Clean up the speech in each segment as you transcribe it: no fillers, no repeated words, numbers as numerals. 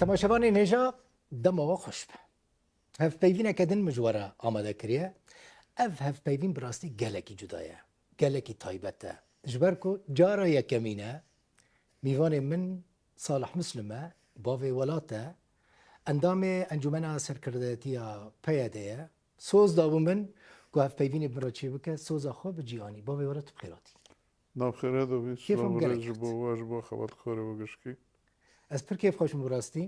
تماشاوانی نێژا دەمەوە خوش بە هەفپەیڤینەکە din mijwara amade kiriye ev hevpeyvîn bi rastî gelekî cuda ye gelekî taybet e ji ber ku cara yekemîn e mîvanê min Salih Muslim e bavê welat e endamê Encûmena Serkirdetiya PYD ye soz dabû min ku hevpeyvînê bi min re çê bike soza xwe bi cîhanî bavê we re tu bi xêratî ناخیره دو بیست کیفم سلام گلک ریز کرد. با واج با خبر خوره و گشکی ez pir kêf xweşim bi rastî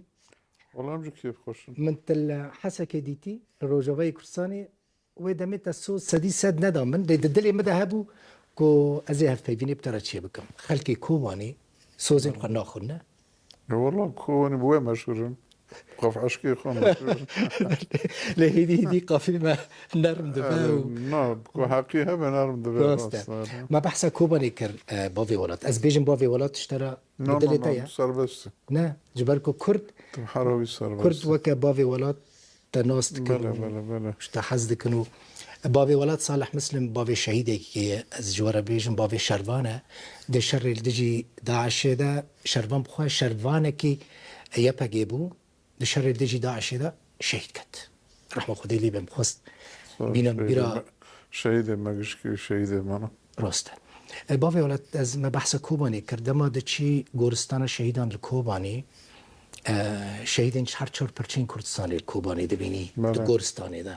والله هم جو کیف خوشن من til hesekê dîtî li Rojavayê Kurdistanê wê demê te soz sedî sed neda min lê di dilê me de hebû ku ez ê hevpeyvînê bi te re çê bikim xelkê Kobanî sozên xwe naxwîne والله کوانی بوی مشهورن قف عشقی خان مشهورن lê hêdî hêdî qafî me nerm dibe û نه کو حقی هم نرم دو rast e me behsa Kobanê kir bavê welat ez bêjim bavê welat tişte re نه bi dilê te ye نه سربست ne ji ber ku Kurd تو حراوی Kurd سربست weke bavê welat te nas dikin بله û بله بله te hez dikin û bavê welat Salih Muslim bavê şehîdekî ye ez ji we re bêjim bavê şervan e di şerê li dijî Daişê de şervan bixwe şervanekî yepekê bû di şerê li dijî Daişê de şehîd ket rehma Xwedê lê be bixwest bînim bîra شهید مگشکی شهید منو rast e bavê welat ez me behsa Kobanê kir dema diçî goristana şehîdan li Kobanê şehîdên her çar pirçên Kurdistanê li Kobanê dibînî di Bele. goristanê de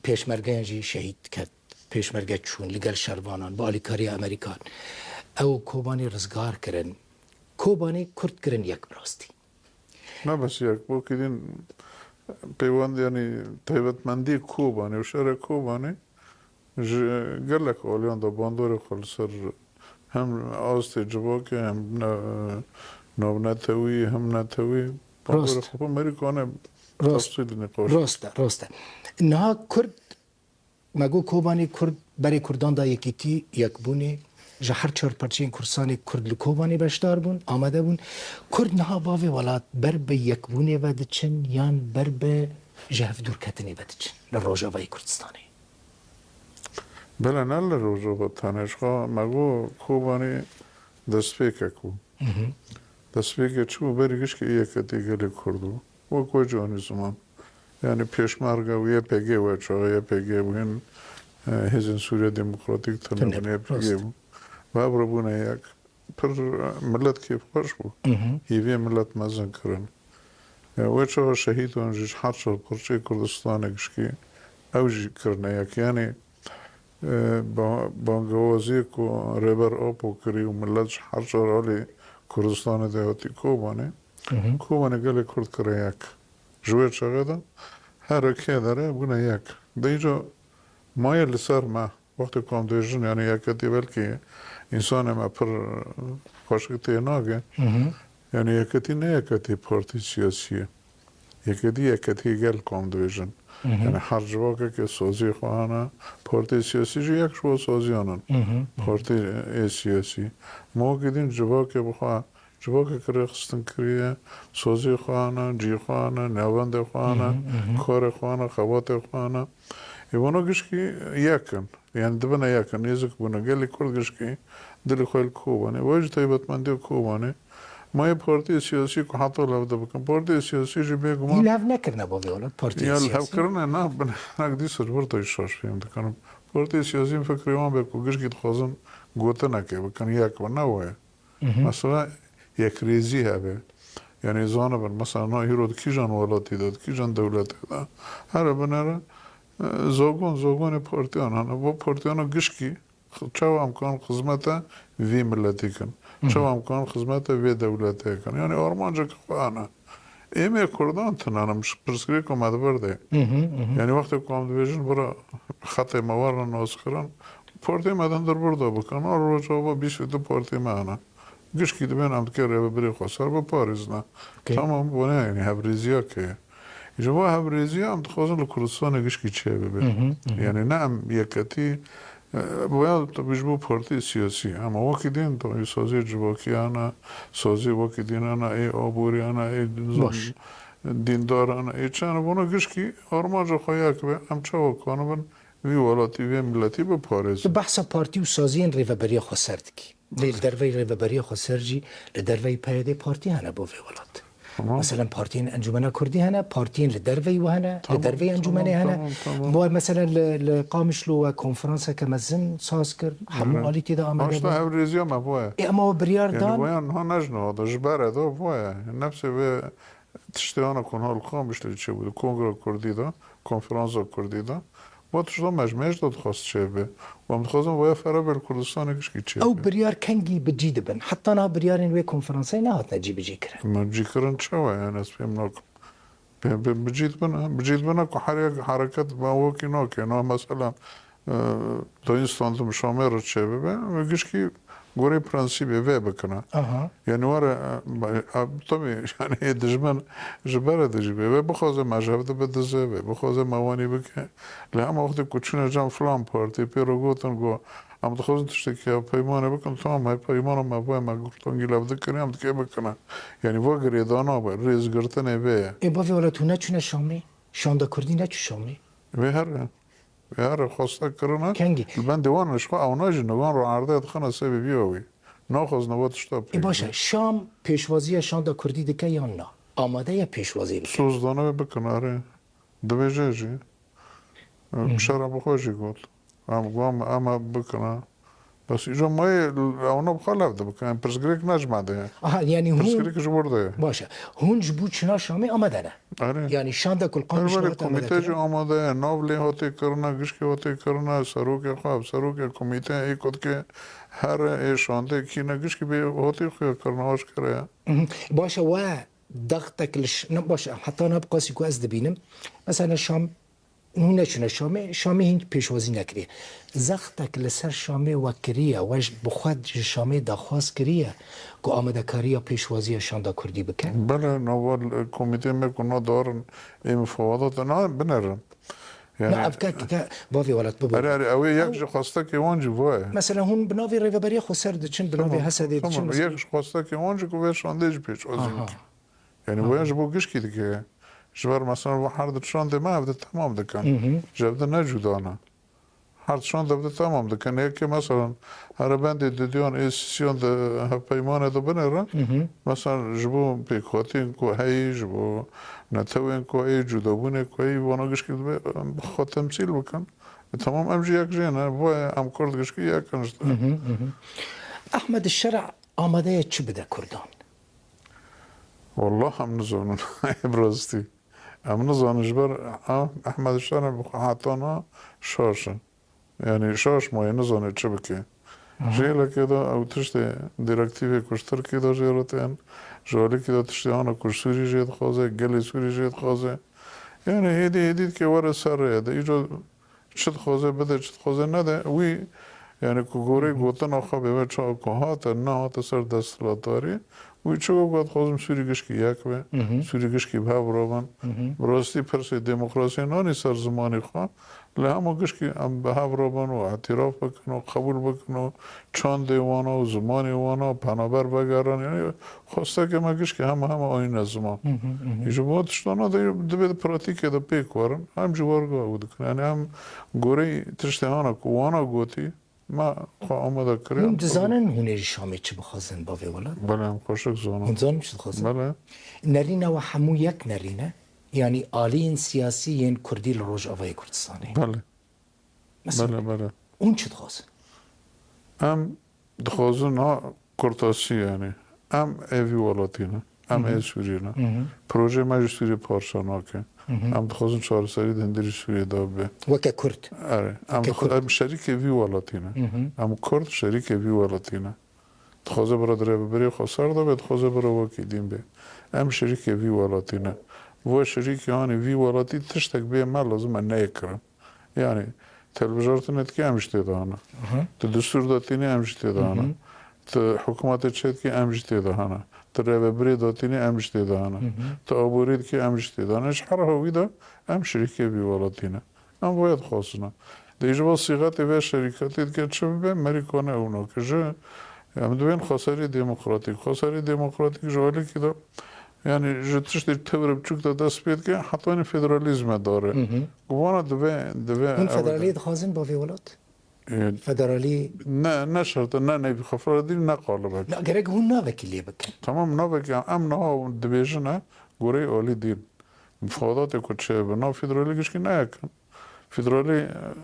pêşmergeyan jî şehîd ket pêşmerge çûn li gel şervanan bi alîkariya Amerîkan ew Kobanê rizgar kirin Kobanê Kurd kirin yek bi rastî نه بس یک با کدین پیوند یعنی تایبتمندی کوبانی و شهر کوبانی گلک آلیان دا باندور خل سر هم آست جواکه هم نو نتوی هم نتوی باندور راست. خوب امریکانه راست. تفصیل نقاش rast e niha Kurd me got Kobanê Kurd berê Kurdan da yekîtî yekbûnê ji her çar parçeyên Kurdistanê Kurd li Kobanê beşdar bûn amade bûn Kurd niha bavê welat ber bi yekbûnê ve diçin yan ber bi ji hevdûrketinê ve diçin li Rojavayê Kurdistanê بله نل روزو با تنشقا مگو کوبانی دست پیکه کو دست پیکه چو بریگش که یکتی گلی کردو و کجانی زمان yani peşmerge ve YPG ve çoğu YPG bugün Hizin Suriye Demokratik Tırnağı'nın YPG bu. Ve bu ne yak? Per millet keyif hoş bu. Hiviye millet mazın kırın. Ve çoğu şehit önce harçol Kurçay Kurdistan'a gişki evci kırın yak. Yani bangavazi ku reber opo kiri u millet harçol ali Kurdistan'a devati Kobane. Kobane gele Kurd kırın yak. جوی چقدر هر کی داره بونه یک دیجا مایل سر ما وقتی کام دیجن یعنی یکتی بلکی انسان ما پر خوشگتی ناگه یعنی یکتی نه یکتی پارتی سیاسیه یکتی گل کام دیجن یعنی هر جواکه که سازی خواهانه پارتی سیاسی جو یک شو سازی آنن پارتی سیاسی ما گیدین جواکه بخواه جواکه کره خستن کریه سازی خواهانه جی خواهانه نوند خواهانه کار خواهانه خوات خواهانه ایوانو گشکی یکن یعنی دبنه یکن نیزک بونه گلی کرد گشکی دل خویل کوبانه واج تایبتمندی کوبانه ما یه پارتی سیاسی که حتی لفده بکن پارتی سیاسی جو بگم این لحو نکرنه bavê welat partiyê یا siyasî لحو کرنه نه بنا نقدی سرور تا شاش فیم دکنم پارتی سیاسی فکری وان بکو گشکی دخوازن گوته نکه بکن یک و نوه مثلا یک ریزی هبه یعنی زانه بر مثلا نه هیرود کی جان ولاتی داد کی جان دولتی داد هر بنره زوگون پارتیان هنه با پارتیان گشکی چه امکان خدمت وی ملتی کن چه امکان خدمت وی دولتی کن یعنی آرمانجا که خواهنه ایمه کردان تنانم پرسکری که مده برده یعنی وقتی کام دویجن برا خط موارن ناسخران پارتی مدن در برده بکن آر رو جوابا بیشوی دو پارتی معنی گشکی دبین هم که رو بری خواستر با پاریز نه تمام بونه یعنی هبریزیا که جوا هبریزیا هم تخوازن لکردستان گشکی چه ببین یعنی نه هم یکتی باید تو بیشبو پارتی سیاسی اما وقتی دین تو سازی جواکی آنها سازی وقتی دین آنها ای آبوری آنها ای دیندار آنها ای چند بونه گشکی آرمانجا خواهی که هم چه وکانه بن وی ولاتی وی ملتی به پارێز تو بحثا پارتی و سازین ریوبری خو سر دکی لیل دروی ریوبری خو سر جی لدروی پیاده پارتی هنه بو وی ولات مثلا پارتین انجمن کردی هنه پارتین لدروی و هنه لدروی انجمنه هنه بو مثلا لقامشلو و کنفرانس کمزن ساز کرد همون آلیتی دا آمده هاشتا هەورێزیە مە بۆیە اما بریار یعنی دان بۆیان ها نەژنەوە دەژبارە دا بۆیە نەفسێ بێ تشتیانە کۆنهاڵخان بشتێ چێ بوو کۆنگرە کوردیدا کۆنفرانسا کوردیدا با تشتا مەژمێژ دەخواست چێ بێ وام دخوازم بۆیە فەرە بەر کوردستانی گشتی چێ او بریار کنگی بجی دبن حتی نه بریارین وی کنفرانسای نه هات نجی بجی کرد مەجیکردن چەوە یان ئەس پێم ناکەم بجید بنا که حرکت با وکی ناکه نه مثلا تا این ستاندم شامه رو چه ببه میگیش که گوری پرنسیبی وی بکنه یعنی واره طبعی یعنی دجمن جبره دجبه و بخوازه مجهب ده بدزه و بخوازه موانی بکه لهم وقتی کچونه جام فلان پارتی پیرو گوتن گو ام دخوازن تشتی که پیمانه بکن تمام های پیمانه ما باید ما گفتن گیلاب دکنی ام دکه بکنه یعنی واقعی دانا باید ریز گرتنه بیه ای با وی تو نچونه شامی شانده کردی نچو شامی به هر خواسته کرنه کنگی من دیوانش خو اوناج نگان رو عرضه خانه سبی بیاوی ناخذ نبات شتاب ای باشه شام پیشوازی شانده کردی دکه یا نه آماده یا پیشوازی بکن سوزدانه بکناره دویجه جی شرم بخوشی گفت اما بکنه بس اینجا ما اونا بخلاف ده بکنه پرسگریک نجمده آها یعنی هون پرسگریک جبرده باشه هون جبو چنا شامی آماده نه آره یعنی شانده کل قامش ولی نهات آماده کمیته جو کرد آماده ناولی هاتی کرنا گشکی هاتی کرنا سروک خواب سروک کمیته ای کد که هر ایشانده کی نگشکی به هاتی خواه کرناش کرده باشه و ضغطك باشه حتی نبقى سيكو از دبینم مثلا شام هون نچونه شامی هنگ پیشوازی نکریه زختک لسر شامی و کریه وش بخواد شامی دخواست کریه که آمده کاری پیشوازی شانده کردی بکن بله نوال کمیته میکنه دارن این مفاوضات نه بنرن نه افکا که باوی ولد ببور اره اوی یک جو خواسته که وانجی وای مثلا هون بناوی ریوبری خو سر دچن بناوی حسد دچن مثلا یک خواسته که وانجی که وی شاندهج پیشوازی یعنی ویش بو گشکی دیگه جبر مثلا و هر دو شانده ما بده تمام دکن جبده نجودانه هر شانده بده تمام دکن یکی مثلا هر بندی دیدیان ایسیسیون ده پیمانه دو بنره مثلا جبو پیکواتین کو هی جبو نتوین کو ای جدابونه کو ای وانا گشکی خود تمثیل بکن تمام امجی یک جینه وای ام کرد گشکی یک کنشته احمد الشرع آماده چی بده کردان والله هم نزانون براستی هم نزانون جبر احمد الشرع حتانا شاشه yani şaş maya ne zannet çabuk jela keda au tişte direktive kuştur keda jeroten jali keda tişte ana kursuri jet khaze gele suri jet khaze yani hedi ki var sar ya da ijo çıt khaze bede çıt khaze ne de wi yani kugore gotan akha be ça kohat na hat sar dastlatari wi çoğu got khazım suri gişki yak ve suri gişki bhavrovan brosti perse demokrasi nani sar zamani kha لهم گشکی ام به هفت و اعتراف بکنو قبول بکنو چند دیوانا و زمانی وانا پنابر بگرن یعنی خواسته که ما گشکی همه آین زمان ایجا باید تشتانا دبید پراتیک دا پیک ورن هم جوارگاه بود کن یعنی هم گوری تشتهانا که وانا گوتی ما خواه آمده کریم هم دزانن هونری شامی چی بخوازن با ولاد بله هم خوشک زانم هم زانم چی بخوازن بله نرینه و همو یک نرینه یعنی آلین سیاسی ین کردی لروج آوای کردستانی بله بله اون چی دخوازن؟ ام دخوازن ها کرتاسی یعنی ام ایوی والاتینه ام ای سورینه پروژه مجلس سوریه پارسانا که ام دخوازن چهارسری دندری سوریه دابه وکه کرد اره ام شریک ایوی والاتینه ام کرد شریک ایوی والاتینه دخوازه برا دره ببری خسار دابه دخوازه برا واکی دیم به ام شریک ایوی والاتینه و شریک یعنی وی والاتی تشتک به ما لازم نیکرم یعنی تلویزیون کی امشته دانه تو دستور داتینی امشته دانه تو حکومت چت کی امشته دانه تو رهبری داتینی امشته دانه تو آبورید کی امشته دانه شهر هویدا ام شریک بی والاتینه ام باید خواستن دیجوا صیغت و شرکتی که چه به امریکانه اونا که جه ام دوین خساری دموکراتیک جوالی که يعني جتشتي تبرب بچوك دا دست بيد که حتی این فدرالیزم داره وانا دوه هون فدرالی دخوازن با ویولات فدرالی نه شرط نه نبي خفرادي نه قالبك لا گرگ هون نا وکیلی بکن تمام نوبك ام نه دبيجنا غوري اولي دين مفاوضات كوتشي بنا فيدرالي كش كنا يكن فيدرالي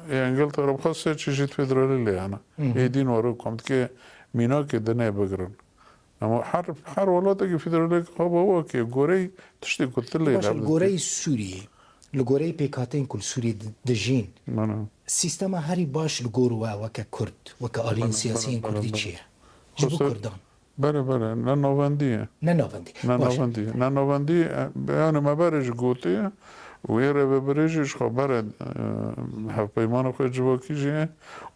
انجلترا بخاصة تشيجيت فيدرالي لي انا اي دين وروكم كي مينا كي دنا بقرن اما حر ولاتك فيدرالي هو كي غوري تشتي قلت لي باش الگوره سوریه الگوره پیکاتین کل سوری دجین انا سیستما هری باش الگور و کرد و آلین سیاسیین کردی چیه جبو کردان بله نه نواندیه نه ناوندی نه نواندی بیان مبارج گوتی و یه رو ببریجش خبر هف پیمان خود جواکی جیه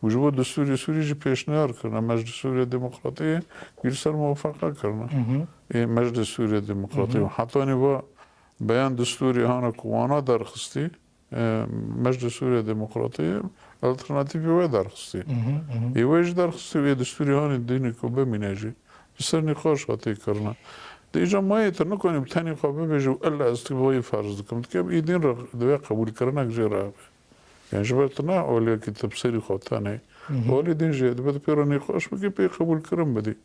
و جوا دستوری سوری جی پیشنهار کرنا مجلس سوری دموکراتی گیر سر موافقه کرنا این مجلس سوری دموکراتی و حتی نیوا بیان دستوری هانا کوانا درخستی مجلس سوری دموکراتی الترناتیوی و درخستی ایویش درخستی و دستوری هانی دینی کو بمینه جی بسر نقاش هاتی کرنا دیجا ما یه تر نکنیم تنی خوابه بجو الا استقبایی فرض دکم که ای دین را دوی قبول کرنا کجی راه یعنی جبرت نه اولی که تبصری خواهتانه اولی دین جید بد پیرا نقاش بگی پی قبول کرم بدی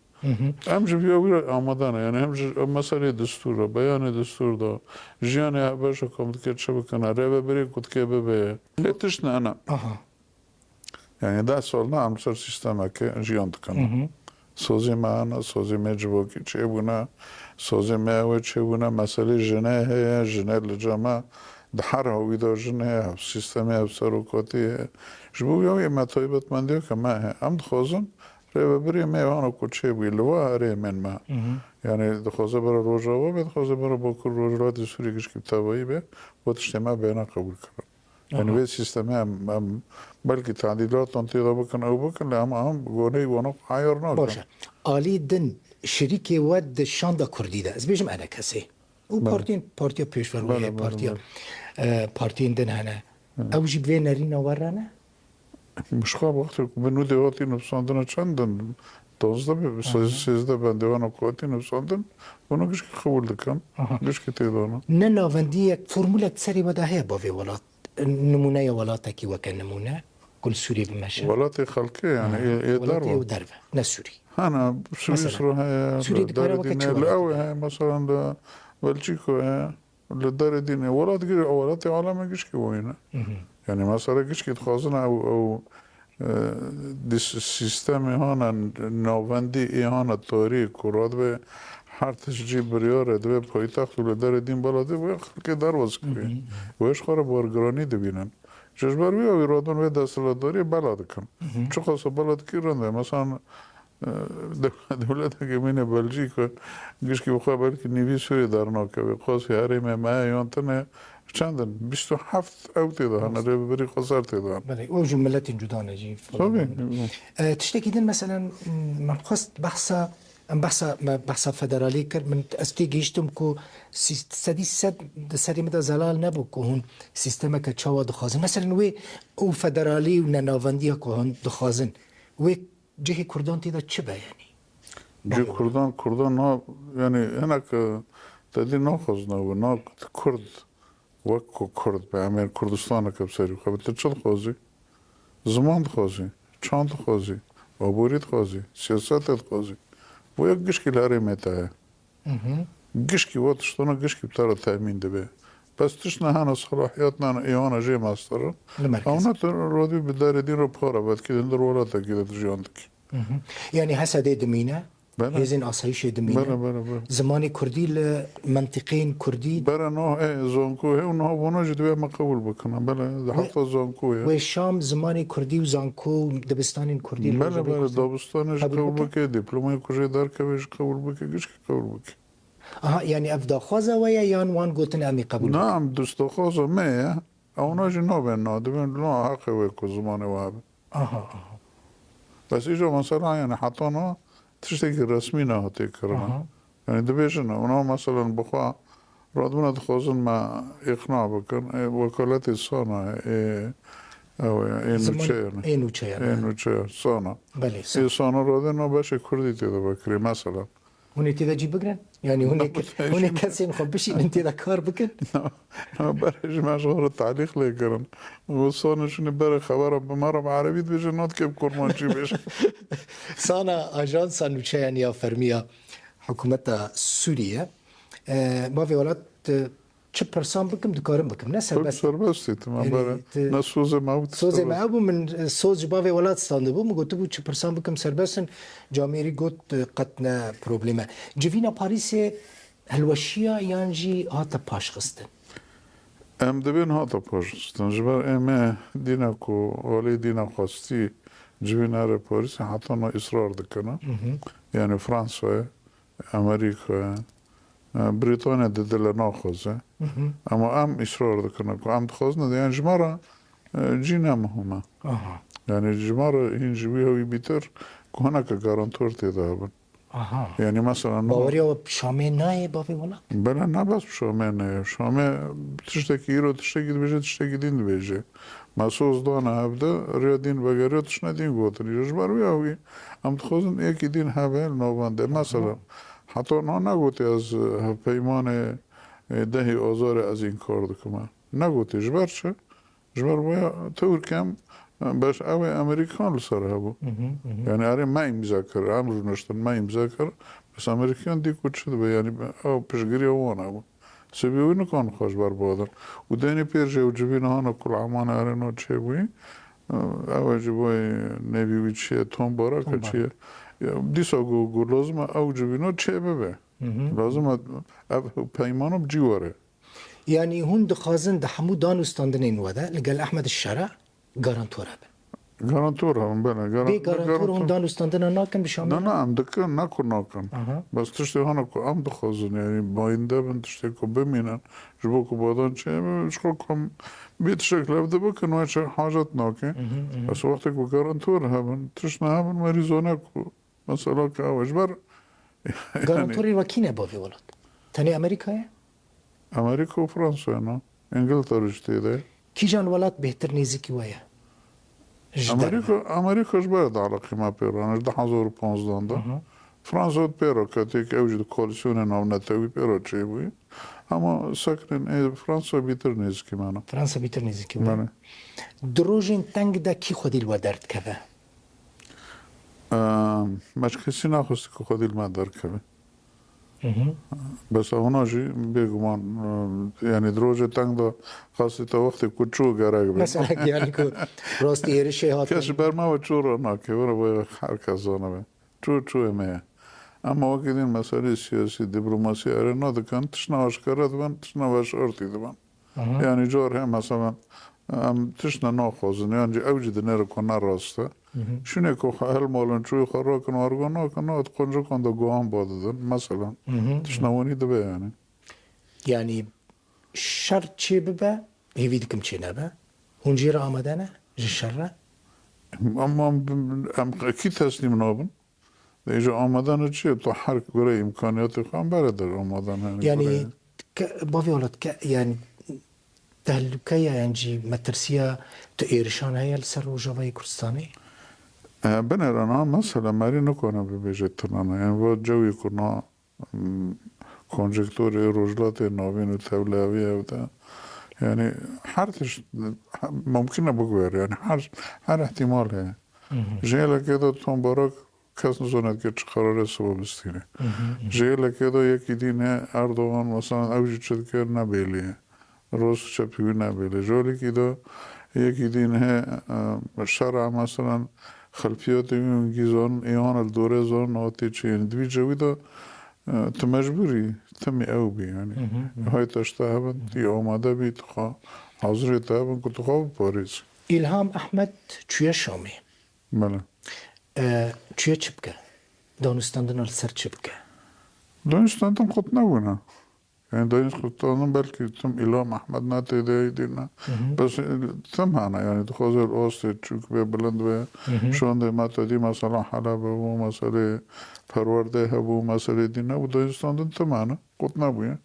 هم جبی اوی آمدانه یعنی هم مسئله دستور را بیان دستور دا جیانه باش کم که چه بکنه ره بری کد که ببه لیتش نه انا یعنی ده سال نه هم سر سیستمه که جیان دکنه سوزی معنا سوزی مجبوکی چه بونا سوزی معوی چه بونا مسئله جنه هی جنه لجامع دهر هوی دا جنه هی سیستمی هی سروکاتی هی جبو یه مطایبت من دیو که ما هی هم دخوازم ره ببری میوانو کو چه بوی لوا هره من ما یعنی دخوازه برا روژاوا به دخوازه برا باکر روژاوا دی سوری گش کتابایی به بودشتی ما بینا قبول کرد یعنی به سیستمی هم بلکه تعدیلات انتظار بکن او بکن هم گونه وانا عیار نکن باشه آلی دن شریک ود شاندا کردی ده از بیشم انا کسی او پارتیا پیشورویه پارتین دن هنه او جی بوی نری نوارانه مش خواب وقتی که بنو دیواتی نفساندن چندن 12 به 13 بندوان قوتی نفساندن اونو گش که قبول دکن گش که تیدانا نه ناوندی یک فرمول اکثری بده هیا با وی ولات نمونه ولاتکی وکن نمونه كل سوري بمشى ولاتي خلقي يعني ايه ولاتي ضربه ودربه لا سوري انا سويسرا هي سوري دكارة وقت شو الاوي هي مثلا بلجيكو هي للدار ديني ولات غير ولاتي عالم جيش كي وين يعني مثلا جيش كي تخازن او دي سيستم هانا نوفندي اي هانا توري كوراد به هر تشجی بریاره دوی پایتخت و لدر دین بالاده و خلق درواز کنی ویش خواه بارگرانی دبینن جشبر بیا وی رادون وی دستلداری بلد کن چه خواست بلد کی رنده مثلا دولت حکمین بلژیک گیش که بخواه بلکه نیوی سوری در ناکه وی خواست حریم ماه یانتنه چندن 27 اوتی ده هنه ری بری خسر تیدن بله او جملات جدانه جی تشتكي دين مثلا من خست بحثا فدرالي كر من استيجيشتم كو سدي سدي مدى زلال نبو كو هون سيستما كتشاوا دخازن مثلا وي او فدرالي ونناونديا كو هون دخازن وي جهي كردان تيدا چبا يعني جي كردان نا يعني هناك تدي ناخذنا وناك كرد وكو كرد بعمل كردستان كبسري خبت تشل خوزي زمان خوزي چاند خوزي عبوريت خوزي سياسات خوزي ويا قشكي لاري متى قشكي واتشتنا قشكي بتارة تأمين دبي بس تشنا هانا صلاحياتنا ايوانا جي ماستر او نت رودي بدار دين ربخارة بعد كده ندر ولاتا كده تجي عندك يعني هسا دي دمينة هزين أصيش دمينة بلا زماني كردي لمنطقين كردي بلا نوع ايه زونكو هي ونوع ونجد بيه ما قبول بكنا بلا حتى زونكو هي والشام زماني كردي وزانكو دبستانين كردي بلا دبستان ايش قبول بكي دبلومي كوجي دار كويش قبول بكي قيش قبول بكي يعني أفدا خوزا ويا يان وان قوتن أمي قبول نعم دستو خوزا مية او ناجي نوبين نو دبين نوع حقي ويكو زماني وهابي بس اجو مثلا يعني حطونا تشتكي رسمي نهاتي كرنا يعني دبيجنا ونو مثلا بخوا رادونا دخوزن ما إقناع بكن وكالات الصانع أو إنو تشير صانع بله صانع رادنا باش كردي تيدا بكري مثلا هوني تدا جي بقرن يعني هوني كاسين خبشي انت ذا كار بكن برش مشغول التعليق ليكرن وصون شنو برا خبر بمرة بعربي بيجنات كيف كورمانشي بيش سانا اجانسا نوچيان يا فرميا حكومة سوريا ما في ولات چه پرسان بکم دکارم بکم نه سربست سربستی تمام برا نسوز موت سوز ما بو من سوز باوی ولات ستانده بو مگوتو بو چه پرسان بکم سربستن جامعری گوت قطنا پروبلیمه جوینا پاریس هلوشیا یانجی هاتا پاش خستن ام دبین هاتا پاشستن جبر امه دینا کو ولی دینا خواستی جوین اره پاریس حتی نا اصرار دکنه یعنی فرانسوی امریکا بريطانيا ضد ناخذ اما ام اصرار دكنا ام تخوزنا يعني جمره جينا مهمه يعني جمره هنجوي هو بيتر هناك جارانتور تذهب يعني مثلا باوريا شامي ناي بافي ولا بلا نا بس شامي تشتكي رو تشتكي بيجي تشتكي دين بيجي مسوز دانا هبدا ريادين بغيرو تشنا دين غوتن يجبر وياوي ام تخوزن اكي دين هبل نوبانده مثلا حتی نگوتی از پیمان دهی آزار از این کار دکمه نگوتی جبر چه؟ جبر باید طور کم باش اوه امریکان لسر هبو یعنی اره ما امضا کر امر نشتن ما امضا کر بس امریکان دی کچ شد به یعنی او پیشگیری اوان هبو سبیوی نکان خوش بر بادن و دینی پیرجه و جبین هانا کل عمان اره نو چه بوی اوه جبوی نبیوی چیه تون بارا که چیه دیسا گو لازم او جبینو چه ببه لازم پیمانو بجیواره يعني هون دخازن ده حمو دانوستاندنين ودا لقال احمد الشرع جارانتور هبن جارانتور هم بله بي جارانتور هون دانوستاندنا ناكن بشامل نه ام دکن نکن ناکن بس تشتی هانا کو ام دخازن یعنی باینده بند تشتی کو بمینن جبو کو بادان چه شخو کم بیت شکل ابده بکن و چه حاجت ناکن بس وقتی کو جارانتور هبن تشنا هبن مریضانه کو مثلا که اوش بر جارانتوري وكينه بافي ولد تاني امريكا امریکا و فرانسه نه انگلترا جتیده كي جان ولات بهتر نيزيكي ويا امریکاش باید علاقه ما پیرانش 2015 ده فرانسه پیرا کتی اوجد کواليسيون ناونتوي پیرا چه بوی اما ساكنين فرانسا بيتر نيزكي معنا فرنسا بيتر نيزكي معنا دروجين تنگ دا كي خودي الودرد كذا مش كسي ناخذ خودي المادر كذا بس هنا جي بيجمان يعني دروجة تنگ دا خاصة وقت كوتشو غراغ مثلا يعني كو راست يرشي هات كاش برما وتشورا ناكي ورا حركة زونا چو ما اما وقتين مسائل سياسي دبلوماسي ارنا دكان تشنا اشكرت بان تشنا واش ارتي دبان يعني جور هم مثلا ام تشنا ناخذن يعني اوجد نر كنا راسته شنو كو هل مولن شو خراكن ارغنا كنا تقنجو كندا غوان بودن مثلا تشنا وني دبا يعني شرط شي ببا هيفيدكم شي نبا هنجير آمدانه جشرة اما ام اكيد تسليم نابن إذا آمدن چیه تو هر گره امکانیات خام برادر آمدن يعني بافي ولد يعني تهلكية يعني مترسية تإيرشان هي السر وجوي كردستاني بنرانا مثلا ماری نکنه ببیجتنا يعني بود جوی کنا کنجکتور روجلات نوین و تولوی و يعني هرتش ممكن بقول يعني هر احتمال ہے جيلا كده توم باراك کس نزاند که چه قرار سبب استینه جیل که دا یکی دینه اردوغان مثلا اوجی چد که نبیلیه روز چپیوی نبیلیه جولی که دا یکی دینه شرع مثلا خلفیات این گیزان ایان الدوره زان ناتی چه یعنی دوی جوی دا تمجبوری تمی او بی یعنی های تشته هبن تی آمده بی تخوا حاضری تا هبن که تخوا بپاریز إلهام أحمد چویا شامی بله چویا چبکه دانستاندن السر چبکه دانستاندن خود نبونه يعني دانستاندن بلکه تم إلهام أحمد ناتی دینا بس تم هانا يعني تخوز الأوسط چوك بي بلند بي شونده ماتدی مثلا حلب و مسئله پرورده هبو مسئله دینا و دانستاندن تم هانا خود نبوه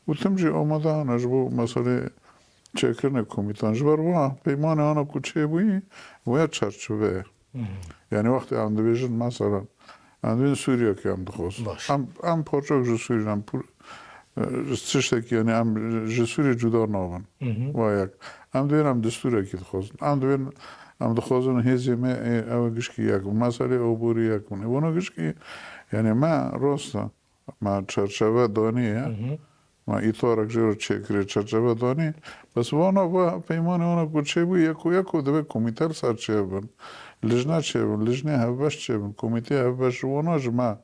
و تم جي آمده هانا جبو مسئله چکرنه کمیتان جبر واه پیمان هانا کچه بوی ویا چرچوه يعني وقت عند بيجن مثلا ام دوین سوریه که ام دخواست باش. ام پارچاک جو سوری ام پور تشتکی یعنی ام جو سوری جدا نابن و یک ام دوین ام دستوره که دخواست ام دوین ام دخواستن هیزی ما او گشکی یک مسئله عبوری یک کنه ونا گشکی یعنی ما راستا ما چرچوه دانیه ما ایتارک جرو چکری چرچوه دانی بس وانا با پیمان وانا کچه بو یکو دبه کمیتر سر چه بن لجنه چه بن لجنه هفبش چه بن کمیته هفبش وانا جمع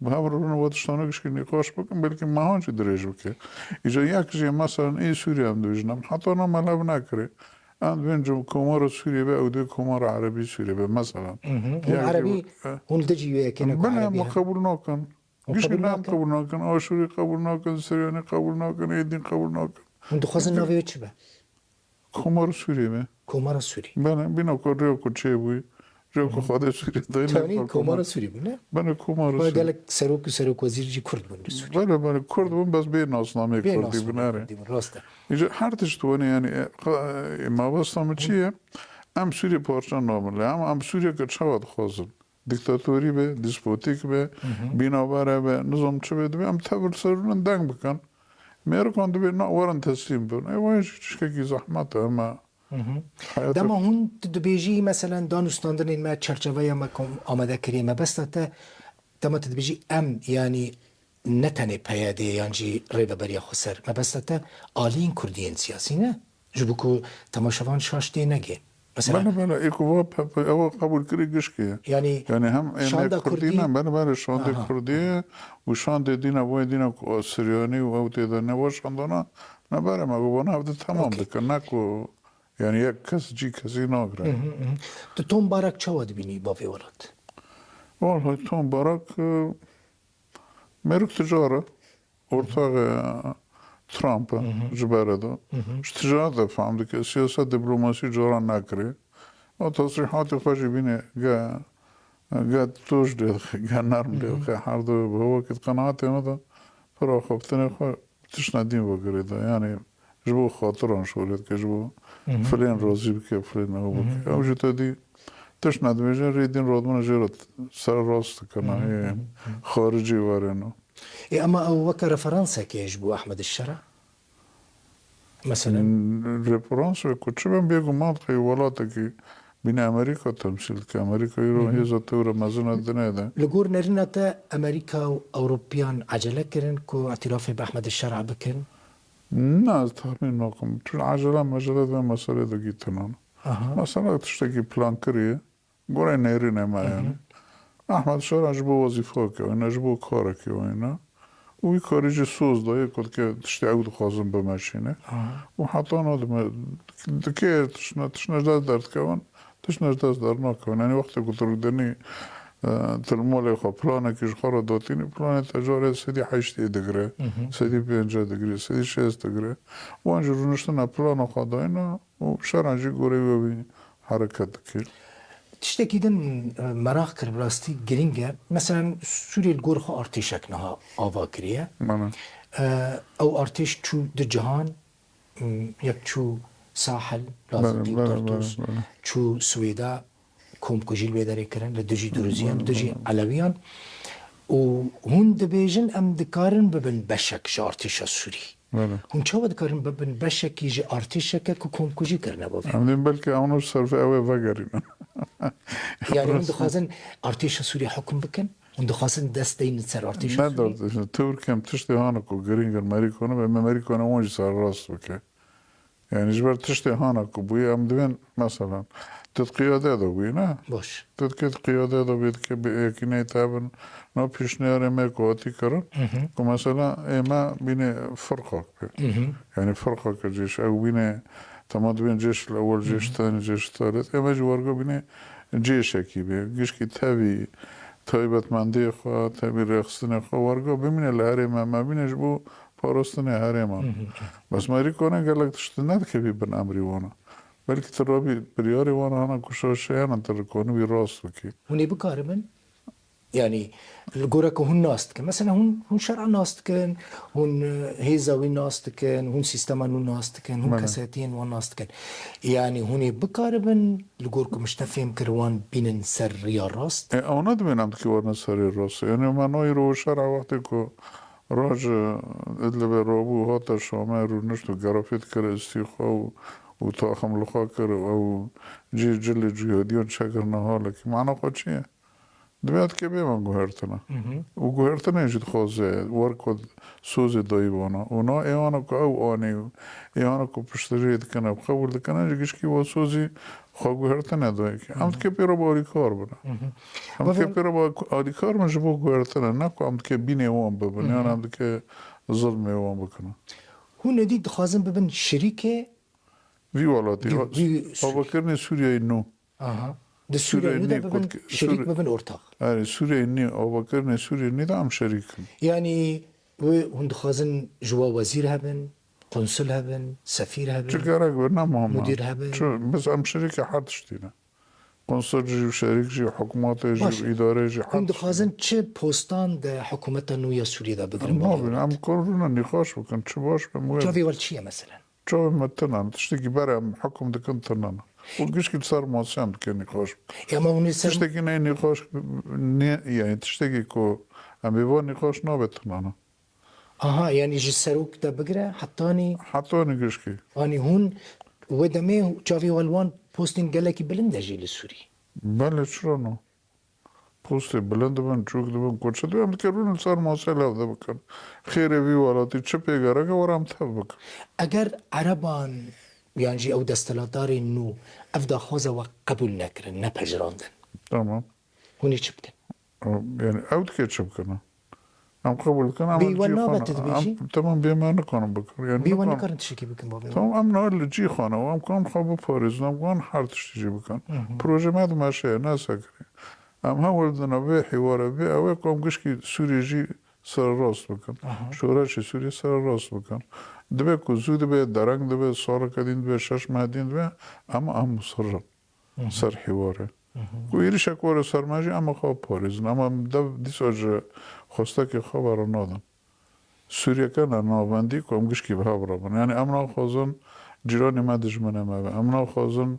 به هم رو نواتشتانه کشکی نقاش بکن بلکه مهان چی دریج بکه ایجا یک جی مثلا ای سوری هم دویجنم حتی انا ملاب نکره اند بین جو کمار سوریه به او دو کمار عربی سوریه به مثلا هون عربي هون دجي وياكينا بله عربي ما قبول نکن گوش قبول نام نکن؟ قبول نکن آشوری قبول نکن سریانی قبول نکن ایدین قبول نکن هون دخوازن ناوي چه به کمار سوریه به كومارا سوري بله بینا که ریو که چه بوی ریو که خواهد سوریه دایی تاني كومارا سوري بنا بله کمار ما سوریه قالك سروك وزير جي كرد بن سوري بله کرد بون بس بی ناسنامه بين کردی بناره دي من راسته اینجا هر تشتوانی یعنی ما باستم چیه ام سوریه پارچان نامله ام سوریه که چواد خوازن دیکتاتوری به دیسپوتیک به بینابره به نظام چه بده ام تبر سرون دنگ بکن میرو کنده به نه ورن تسلیم بون ای وای چشکی زحمت اما حیات دما هون تدبيجي مثلا دانستاندن ما چرچوه ما آمده کری ما بس تا دما تدبيجي ام يعني نتنه پیاده یعنی ریبه بریا خسر ما بس تا آلین کردین سیاسی نه جبکو تماشاوان شاشتی نگه مثلا بله ایکو او قبول کری گشکیه يعني یعنی هم شاندا کردی كردي نه بله شانده کردی و شانده دینا وای دینا سریانی و او تیدا نوا شاندانا نه بله مگو بانه هفته تمام دکن نکو یعنی یک کس جی کسی ناگره تو توم بارك چاود بینی با ولات والله توم باراك ميرك تجارة ورتاغ ترامب جبارة تجارة فهمتك سياسة دبلوماسي جارة ناكري وتصريحات خواجي بيني قا توجد قا نرم دي حردو هو كت قناعتي ماذا فرا خبتني خوا تشنا دين وقريدا يعني جبو خاطران شولد كجبو فلين روزي بك فلين هو بك او جتا دي تشنا دمجن ريدين رودمان جيرت سر راست كنا خارجي وارنو إيه اما او وكر فرنسا كيجبو احمد الشرع مثلا ريفرنس كنت بهم بيجو منطقي ولاتكي بين امريكا تمثيل كامريكا يرو هي زتورة مزنا الدنيا ده لقور نرنتا امريكا واوروبيان عجله كرن كو اعترافي باحمد الشرع بكن الناس تخمين ناقم تون عجلة مجلة ده مسألة ده جيتنا مسألة تشتكي بلان كريه قرأي نيرين ما يعني احمد شرع جبو وظيفه كوينه جبو كاره كوينه وی کاریجی سوز دایی کد که تشتی عود خواستم بمشینه و حتی نادم دکه تشنش دست درد کن تشنش دست درد نکن یعنی وقتی که تردنی تلمولی خواه پلانه کش خورا داتینی پلانه تجاره سیدی 8 دگره سیدی 5 دگره سیدی 6 دگره و انجا رونشتن پلانه خواه داینا و شرنجی گوری و بینی حرکت دکیر تشتكي مراخ كربلاستي جرينجا مثلا سوري الجورخ ارتيشك نها آوا كريه او ارتيش شو دجهان يك شو ساحل لازم طرطوس شو سويدا كوم كوجيل بيداري كرن لدجي دروزيان دجي علويان وهون دبيجن ام دكارن ببن بشك شو ارتيش السوري هم چاود کارن ببن بشك يجي ارتيشك كوم كوجي كرنا بابي هم بلکه اونوش صرف اوه وگرین يعني هم دخازن ارتيش سوري حكم بكن هم دخازن دستين سر ارتيش سوري ندارد ترکیه هم تشتی هانکو گرینگ امریکانه به امریکانه اونجی سر راست بکه يعني جبر تشتي هانكو بوي ام دوين مثلا تدقيادة دو بوي نا باش تدقيد قيادة دو بيد كي تابن نو بيشنير اما كواتي كرن كو مثلا اما بيني فرقة يعني فرقة كجيش او بيني تماد بين جيش الاول جيش ثاني جيش ثالث اما جوارقو بيني جيش اكي بي جيش كي تابي تايبت مندي خوا تابي ريخستني خوا وارقو بمين الهرم ما بيني جبو پاراستن هرمان بس ماری کنه گلک تشت ند که بی بن امری وانا بلکه ترابی پریاری وانا هانا کشاشه هانا تر کنه بی راست بکی هوني بكارمن يعني الجورك هون ناستكن مثلا هون شرع ناستكن هون هيزاوي ناستكن هون سيستما نو ناستكن هون بله. كساتين وان ناستكن يعني هوني بقاربن الجوركم مش نفهم كروان بينن سر يا راست اونا دبینم که ورن سری راست یعنی منوی رو شرع وقتی که راج ادل به رابو هات شامه رو نشت و گرافیت کرد استیخوا و تا خملخا کرد و جی جل جهادیان چکر نهاله که معنا خود چیه؟ دبیات که بیمان گوهرتنا و گوهرتنا ایجید خوزه ورکود سوزی دایوانا اونا ایوانا که او آنی ایوانا که پشتری دکنه قبول دکنه جگیش که و سوزی خواه گوهرتنا دایی که امت که پیرا با آری کار بنا امت که پیرا با آری کار من جبو گوهرتنا نکو امت که بینی وان ببن یعنی امت که ظلمی وان بکنه هون دي دخوازن ببن شريكه وی والاتی وی آبا کرنی سوریای نو اها ده سوريا نو ده ببن شريك ببن ارتاق آره سوریای نی آبا کرنی سوریای نی دا هم شریکن يعني هون دخوازن جوا وزير هبن قنصل هبن سفير چه هبن گرک بر نه مهمه مدیر هبن. چه بس هم شریک حد شدینه قنصل جی و شریک جی حکومت جی و باشه. اداره جی هون حد دخوازن چه پوستان ده حكومت نويا سوريا ده بگرن ما باقي بین هم ولات کرونا نقاش بکن چه باش بموید جافي والشيا مثلا چه متنان تشتکی برای هم حکم دکن تنانا و گیش که سر ماسی هم که نقاش يا ما هون سر تشتکی نه نقاش یعنی تشتکی که هم بیوا نقاش نابتنانا اها يعني جي السروك ده بگره حطاني حتی نگیش که اني هون ودمي جافي والوان بوستين قالك بلنده جي للسوري بله چرا نو پوست بلند بن چوک دبن کوچه دبن که رون سر ماسی لفده بکن خیره وی والاتی چه پیگره که ورم تف بکن اگر عربان يعني جي او دستلاتاري نو افدا خوزا وقبول نكرن نپجراندن تمام هوني چه بكن يعني اوت که چه بکنه هم قبول کنم بي هم جی وانا خانه بتدبيجي تمام بیمه نکنم بکن یعنی بي وانا نکنم كرنت شكي بكن بابي تمام هم نال جی خانه و هم کنم خواب پاریزنم وان هر تشتی بکن پروژه مد مشه نه سکری هم ولدنا به حواره به اوه کام گش که سوری جی سر راست بکن شورا چی سوری سر راست بکن دبه که زود به درنگ دبه سال کدین دبه شش مهدین دبه اما هم مصرم سر حواره و ایری شکوار سرمجی اما خواب پاریزن اما دیس آج خواسته که خواب را نادم سوریه که نابندی که هم گش که به برابن یعنی امنا خوازن جیرانی ما دجمنه ما امنا خوازن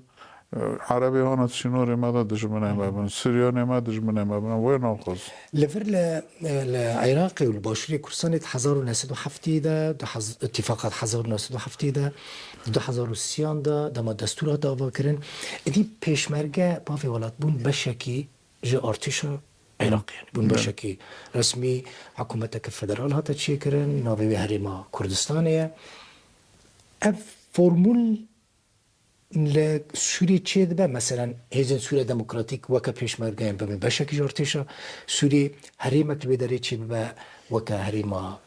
عربي هون سينوري ما دجمنه ما سرياني ما دجمنه ما وين ناخذ لفر العراقي والباشري كرسانة 1907 ده اتفاقات 1907 ده 2003 ده ما دستور داوا كرن دي پیشمرگه باوی ولات بون بشكي جي ارتشا عراقي يعني بون بشكي رسمي حكومتك الفدرال هاتا تشي كرن ناوي هريما كردستانية اف فورمول لسوري چه ده مثلا هیزن سوري دموکراتیک وکا پیشمرگه به بشکی جارتیشا سوري هریمک بداره چه به وکا هریما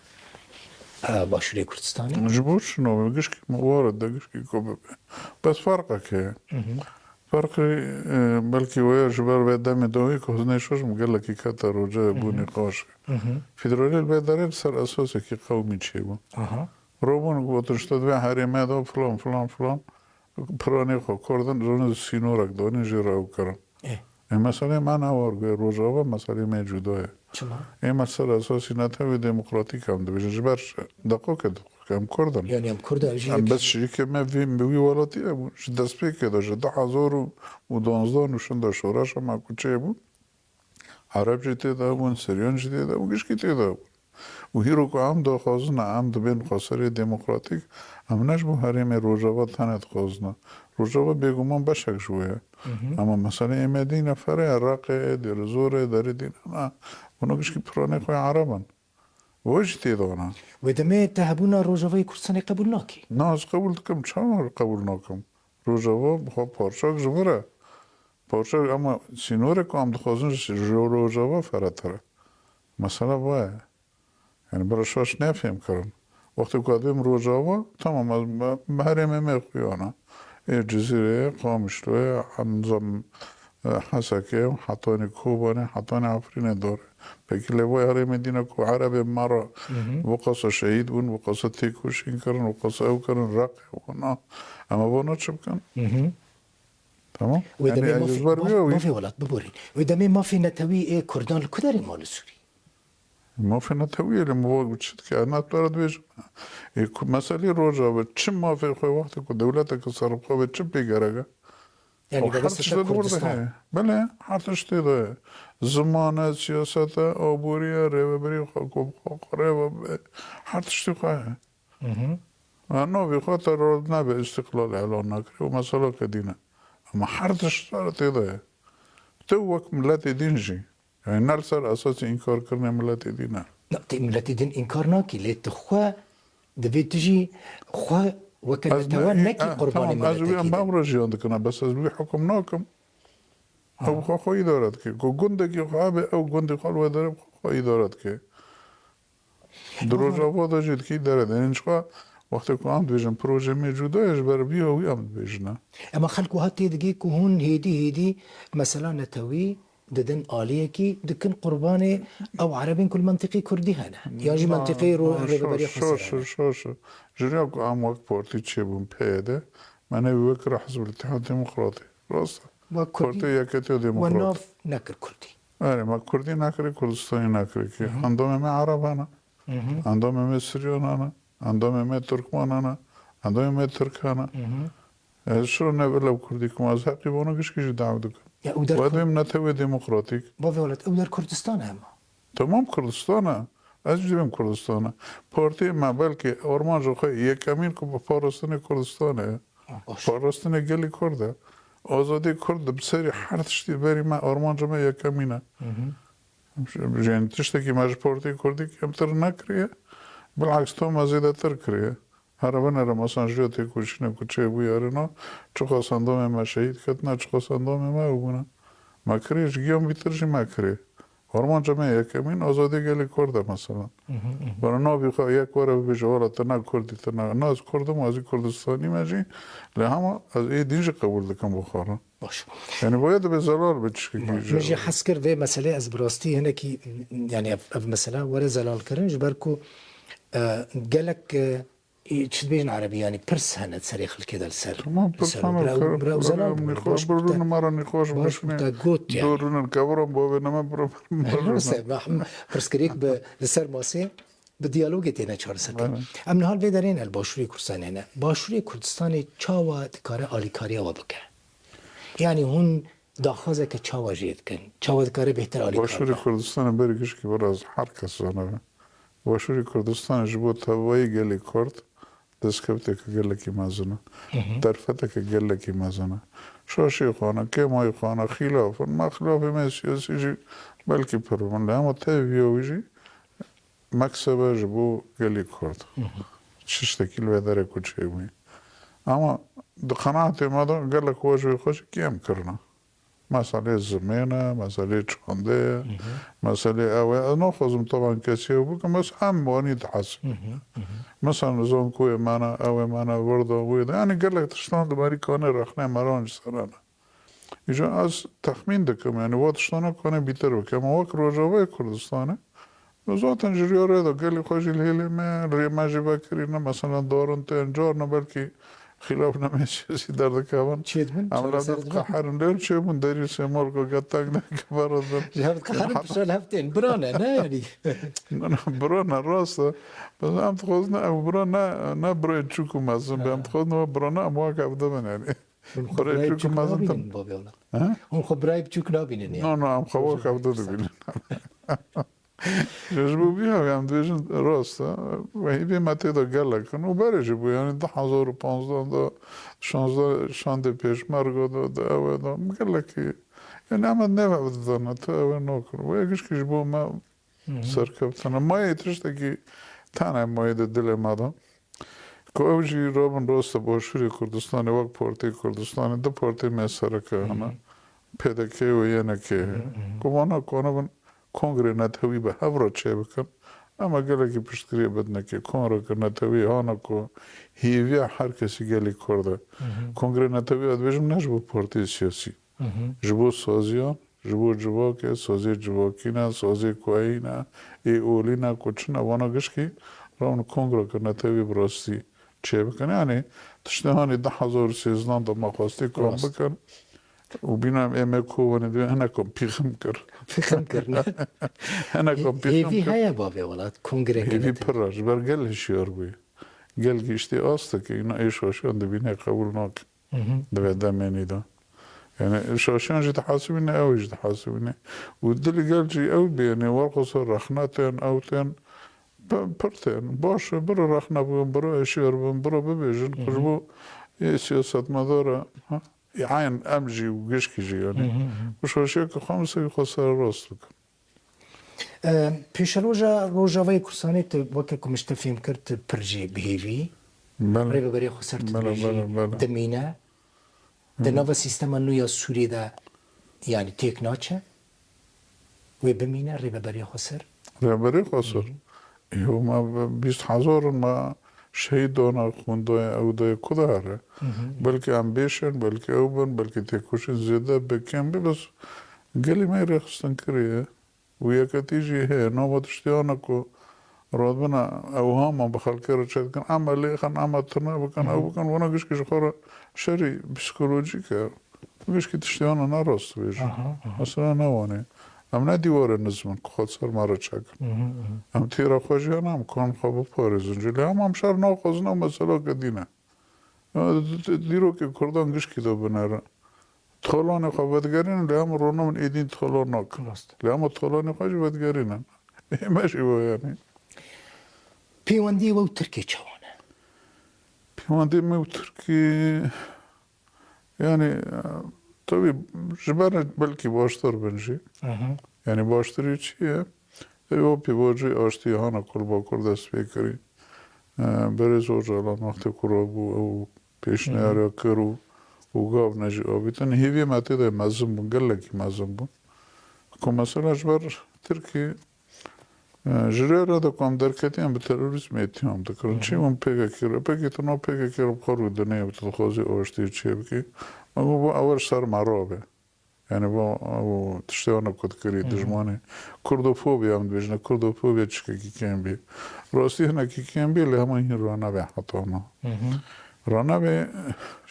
باشوری کردستانی جبور شنو بقش كي موارد دقش كي كوب بس فرقه كي فرق بلكي ويا جبر بيدامي دوي كوزني شوش مقال لك كتر وجا بوني قاش فيدرالي البيدارين سر اساسي كي قومي تشيبو روبون قوتر شتدوي هريما دو فلان فلان فلان پرانی خو کردن رون سینورک دانی جراو کردن. مثلا من آورد روزها مثلا موجوده. این مسئله اساسی نتوی دموکراتیک هم دویش جبرش دقیقه کم کردن. یعنی هم کرده هم بس شریک ما ویم بوی ولاتی بود. دست پیک داشت 2012 نشون داشت شورش ما کوچه بود. عرب جدی داشتن سریان جدی داشتن و گیش کتی داشت. و هیرو که هم دخوازن هم دبین خسری دموکراتیک هم نش به هریم روزها تنت خوازن روزها بگومان بشک شویه اما مثلا ایمدی نفره عراق در زور در دین نه اونا کش که پرانه خوی عربن وش تیدانا و دمه تهبونا روزهای کردستانی قبول ناکی نه از قبول کم چون قبول نکم روزها خواب پارچاک جبره پارچاک اما سینور که هم دخوازن روزها فراتره مثلا وای یعنی برایش نفهم کردم وقتی که آدم روزها تمام از محرم میخویانه این جزیره قامشلوه نظام حسکه حتانی کوبانه حتانی عفرین داره بکی لوای هرم دینا کو عرب مرا وقص شهید بون وقص تیکوشین کردن وقص او کردن رق و نه اما با نه چه بکن تمام ودمي يعني ما في اجبر ما بيوي في ولات ببورين ودمي ما في نتوي إيه كردان الكدري مال سوري ما في نتوي اللي مو بتشت كأنات برد بيج مسألة روجا بتشم ما في خوي وقتك ودولتك صار خوي بتشم بيجرجا يعني بس وحرتش ده برضه كردستان هي بله حرتش ده زمانة سياسة أبورية ريبري خكوب خريبة حرتش تقاه أنا بخاطر ردنا باستقلال إعلان نكري ومسألة كدينا أما حرتش صارت ده توك ملاتي دينجي يعني نرسل أساسي إنكار كرنا ملاتي دينا نقطة ملتي دين إنكار ناكي ليت خوا دبي تجي خوا وكان از نتوى نكي قرباني تمام از ملتك بيان كده بامرجي عندك أنا بس از بي حكمناكم أو خو إدارتك كو جندك خابة أو جندك خالو إدارة خو إدارتك دروجا وضع جد كي دارد يعني شو وقت كو عم بيجن بروجي موجودة إجبار بيها ويا عم بيجنا اما خلقوا هاتي دقيق هون هيدي مثلا نتوي ددن آلية كي دكن قرباني او عربين كل منطقي كردي هنا يعني منطقي ربابري خسر هنا شوش جريا كو عم وقت بورتي تشيبون بيدا ما بكره حزب الاتحاد الديمقراطي راسا بورتي وكردي يكتيو ديمقراطي والناف نكر كردي أنا ما كردي ناكري كردستاني ناكري كي عندهم ما عرب أنا عندهم ما سوريان أنا عندهم ما تركمان أنا عندهم ما ترك أنا شو نبي لو كردي كم أزهقي وانا كش كش دعوتك يا ودار وهذا من نتوي ديمقراطيك بافي ولد ودار كردستان هم تمام كردستان أجدهم كردستان بارتي ما بلكي أورمان جو خي يكمين كم بارستان كردستان باش بارستان جالي كرده آزادی کرد بسری هر تشتی بری ما آرمان جمع یکمینه يعني تشتكي مع سبورتي كردي كمتر نكريه بالعكس تو مزيدة تركريه هربنا رمضان جوتي كوشنا كوشي بويارنا چخا صندوق ما شهيد كتنا چخا صندوق ما وبنا ما كريش جيوم بيترجي ما كريه هرمان جمع يكمين آزادی گلی کرده مثلا برای نابی خواه یک بار بيجي ورا تنا كردي تنا ناس كردم وازي كردستاني ماجي لهم از ايه دينج قبول دكم بخارا باش يعني باید به زلال بتشكي مجي حسكر في مسألة از براستي هنا كي يعني اف مثلا ولا زلال كرن جبركو قالك تشد بيجن عربي يعني برس هنا تسريخ كده السر تمام برسانا براو زلال نقاش برون مرة نقاش باش بشني بتا قوت يعني دورون الكبرم بابا نما برو نرسل برسكريك بالسر ماسي بديالوج تينا چارسكن ام نهال بدرين الباشوری کردستان هنا باشوری کردستان چاوا دکاره آلیکاریا و بکه يعني هون داخوزه که چاوا جید کن چاوا دکاره بهتر باشوری آلیکاریا کردستان برگش که براز حرکت زنه باشوری کردستان جبو تاوایی گلی کرد دستکبته که گله کی مزنه طرفته که گله کی مزنه شاشی خانه که مای خانه خلاف ما خلاف ما سیاسی جی بلکه پرون لما تاویویجی مكسبه جبو قالي كورد تشتكي الوذرة كل شيء وين أما قناعتي ماذا قال لك واجه خوش كيام كرنا مسألة زمينة مسألة شوندية مسألة أوي نأخذ طبعا كثير وبكم بس هم واني تحسن مثلا نظام كوي معنا أوي معنا برضه ويدا يعني قال لك تشتغل دماري كوني رخنا مرانج سرانا إجا از تخمين دكم يعني وقت شتانا كوني بيتر وكما وقت رجوة كردستانه زاتن جریاره دا گلی خوشی الهیلی من ریما جیبا کرینا مثلا دارن تنجار نبرکی خلاف نمیشی در دکاون چید من عملا داد قحرن لیر چه من داری سمار کو گتاگ نکبارد من جهبت قحرن بشال هفتين برانا نا يعني برانا راستا بس هم تخوزنا او برانا نا برای چوکو مزن بهم تخوزنا برانا اموا کبده من يعني برای چوکو مزن تم بابي والله هم خبراي بچوك نابينن يعني نه ام خوا کبده دبیل جذبوا بيها هم دویشن راسته و هیچ مته دا گله کن و برای بو یعنی 2015 دا 16 شانده پیش مرگو دا اوه دا مگله که یعنی اما نوه بدانه تا اوه نکن و یکیش کش بو ما سرکبتنه مایه تشته که تنه مایه دا دل مدام که اوجی رابن راسته باشوری کردستان وقت پارتی کردستان دا پارتی میسره که هنه پیدا که و یعنی که وانا کنه بن کنگره نتوی به هفرا چه بکن اما گله که پشتگیری بدنه که کنگره که نتوی هانا که هیویا هر کسی گلی کرده کنگره نتوی ادویجم نجبو پارتی سیاسی جبو سازیان جبو جواکه سازی جواکینا سازی کوئینا ای اولینا کچنا وانا گشکی راون کنگره که نتوی براستی چه بکن یعنی تشتهانی 10,013 دا مخواستی کام بکن وبينا امكو وندوي انا كم بيخم كر فخم كرنا انا كم هي بيخم في كر هيا بابي ولاد كونغري هي في كانت براج برجل هشيار بي قال جيشتي أصلك إنه إيش وشان دبينا قبول ناك ده دمني ده يعني شاشان جت حاسبينه أو جت حاسبينه والدل قال جي أو بيني ورقص رخناتين أو تين برتين باش برا رخنا برا إشير برا ببيجن خشبو سياسة مدارة ها يعين أمجي وجشكي جي يعني وش هالشيء خمسة يخسر راسك پیش روژاوی کورسانی تو وقتی کمش تفهم کرد پرجی بهیوی بله ری ببری خسرت بله بهیوی بله بله دمینه دنوا سیستم نویا سوری دا یعنی تیک ناچه و بمینه ری ببری خسر رهبری خسر يوم ما 20,000 ما شهيدونا خوندوی او دوی کداره بلکه امبیشن بلکه اوبن بلکه تکوشن زیاده بکن بس قالي ما يرخصن كريه ويا تيجي هي نوبة اشتيانا كو رودبنا اوهاما بخالكيرا شاد كان عمل لي خان عمل ترنا بكان او بكان وانا قش كش خورا شري بسيكولوجيكا قش كي تشتيانا نارس بيجي اصلا نواني ام نادي ورا نزمن خود صار مرة شاك ام تيرا خوشي انا ام كون خبا باريزن جلي ام شار ناقصنا مسألة قدينة ديرو كي كردان قش كي دو بنارا تخلون خبرتگرین لیام رونا من ایدین تخلون نک لیام تخلون خواهش بدگرینن ماشي هو يعني پیوندی و ترکی چوانه پیوندی می ترکی يعني طبعا جبرنا بلكي باشتر بنجي يعني باشتري چیه او پیواجی آشتی هانا کل با کل دست بکری برز و جالان وقت کرابو او پیشنهار کرو وقاب نجي آبيتن هيفي ما تدا مازم بون قال لك مازم بون كو مثلا جبر تركي جريرا دا كوام دركتين بتروريزم يتيام دكرن چي من بيگا كيرا بيگا تنو بيگا كيرا بخارو دنيا بتدخوزي اوشتي چي بكي ما بو اول سر مرابه يعني بو تشتيانا كود كري دجماني كردوفوبيا هم بيجنا كردوفوبيا چكا كي كين بي راسي هنا كي كين بي لهما هين رانا بي حطانا رانا بي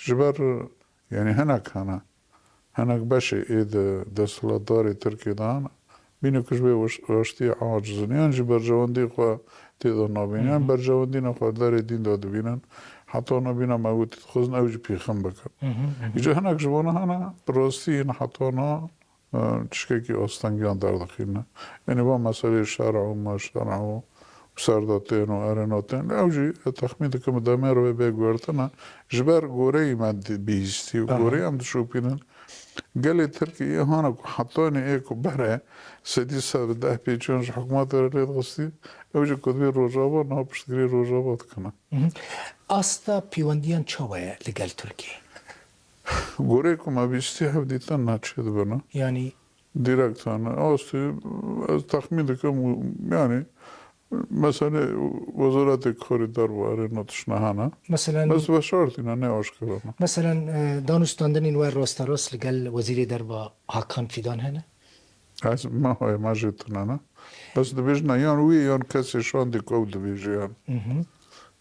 جبر يعني هناك باش إيد دسلة داري تركي دانا بينو كشبه واشتي عاجزن يعني برجواندي خوا تيدا نابين يعني برجواندي نخوا داري دين داد بينن حتى نابينا موت تخزن اوج بيخم بكر يجا هناك جوانا هنا براسي حتى تشكيكي أستنجان دار دخلنا يعني با مسألة شرع وما شرع سرداتين وأرناتين أوجي تخمين كم دمر وبيجورتنا جبر غوري ما بيستي وغوري عم تشوفين قال لي تركي هنا حطوني إيكو برا سدي سبب ده بيجونش حكومات اللي تغسي أوجي كتبي روجابا نابش تقري روجابات كنا استا پیوندیان چوه لگل ترکی غوري كم بيستي هبديتنا ناتشد بنا یعنی ديركت أنا أستي تخمين كم يعني مثلا وزارت کاریدار و ارناتش نهانا مثلا بس بشارت اینا نه آشکارانه مثلا دانستاندنین و راستاراس لگل وزیر دربا حاکان فیدان هنه از ما های مجید نه بس دبیج نه یان وی یان کسی شان دی کو دبیج یان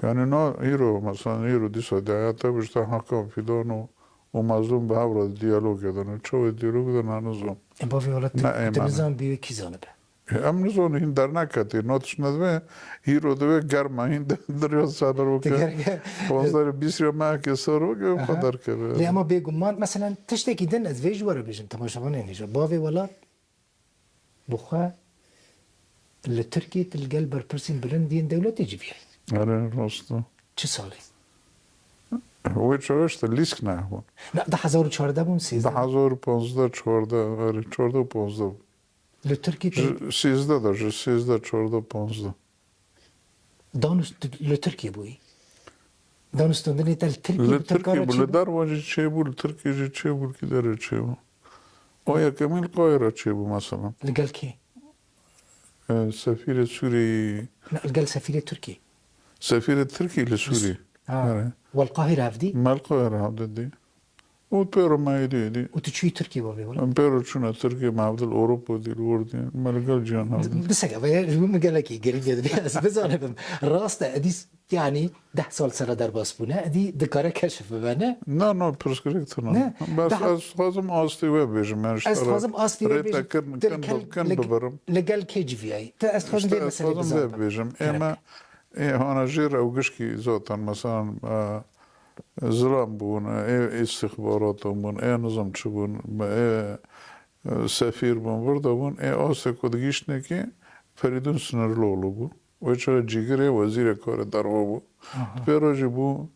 یعنی نه ایرو مثلا ایرو دیسا دیاتا بشتا حاکان فیدان و مظلوم به هفر دیالوگ دادن چه دیالوگ دادن نظام با وی حالت نظام بیوی کی زانه به هم نزون هین در نکتی ناتش ندوه هیرو دوه گرمه هین دریا سادر وکه پانزدار بیس یا ماه که سر وکه خدر که لی اما بگمان مثلا تشتکی دن از ویج واره بیشن تماشاوانه نیجا باوی ولاد بخوا لترکی تلقل برپرسین بلندین دولتی جیبیه آره راسته چه سالی؟ وی چوشت لیسک نه بون نه 2014 بون 13 2015 14 آره 14 و 15 لترکی 13 داشت 13 14 15 دانست لترکی بوی دانستاندنی تل ترکی لترکی بول در واجی چه بول ترکی جی چه بول کی داره چه بول آیا کمیل قاهره چه بول مثلا لقال کی سفیر سوری لا لقال سفير تركي سفیر ترکی لسوری والقاهرة هفدي ما القاهرة هذا دي وبيرو ما يدي وتشوي تركي بابي ولا بيرو شنو تركيا مع عبد الأوروبا دي الوردي ما لقال جان هذا بس هكا شو ما قال لك قريب بس انا راس اديس يعني 10 سال سر در باس بونه دي دكاره كشف ببنه نه پرسکریکت نه. نه بس ده- از خواستم آستی و بیجم من از خازم آستی و ریتا کن ببرم لقال كي جي في اي تا از خازم اشتا بي از مسألة خواستم بزنبا بیجم اما هانا جير او قشكي زوتا مثلا زلام بون استخبارات بون نظام چبون سفیر بون برده بون آسته کدگیش نکی فریدون سنرلولو بو و چرا جیگره وزیر کار دروا بو پیراجی بو